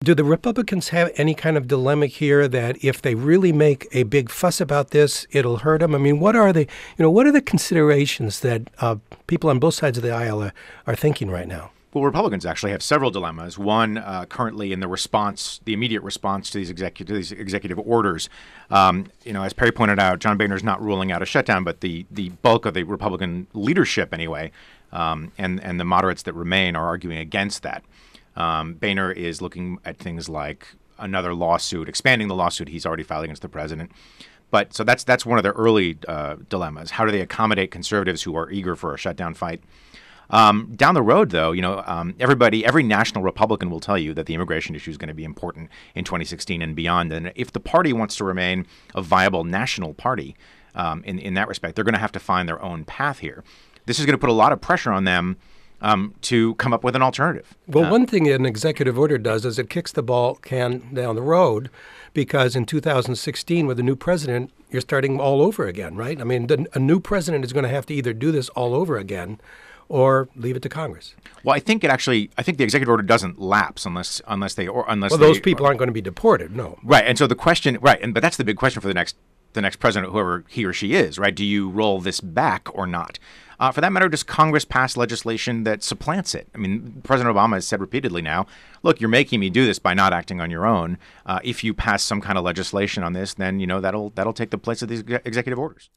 Do the Republicans have any kind of dilemma here that if they really make a big fuss about this, it'll hurt them? I mean, what are the considerations that people on both sides of the aisle are thinking right now? Well, Republicans actually have several dilemmas. One, currently in the immediate response to these executive orders. As Perry pointed out, John Boehner is not ruling out a shutdown, but the bulk of the Republican leadership, anyway, and the moderates that remain are arguing against that. Boehner is looking at things like another lawsuit, expanding the lawsuit he's already filed against the president. But so that's one of their early dilemmas. How do they accommodate conservatives who are eager for a shutdown fight? Down the road, though, every national Republican will tell you that the immigration issue is going to be important in 2016 and beyond. And if the party wants to remain a viable national party in that respect, they're going to have to find their own path here. This is going to put a lot of pressure on them to come up with an alternative. Well, one thing an executive order does is it kicks the ball can down the road, because in 2016, with a new president, you're starting all over again, right? I mean, a new president is going to have to either do this all over again or leave it to Congress. Well, I think the executive order doesn't lapse unless those people aren't going to be deported. No. Right, and so the question, but that's the big question for the next president, whoever he or she is, right? Do you roll this back or not? For that matter, does Congress pass legislation that supplants it? I mean, President Obama has said repeatedly now, look, you're making me do this by not acting on your own. If you pass some kind of legislation on this, then that'll take the place of these executive orders.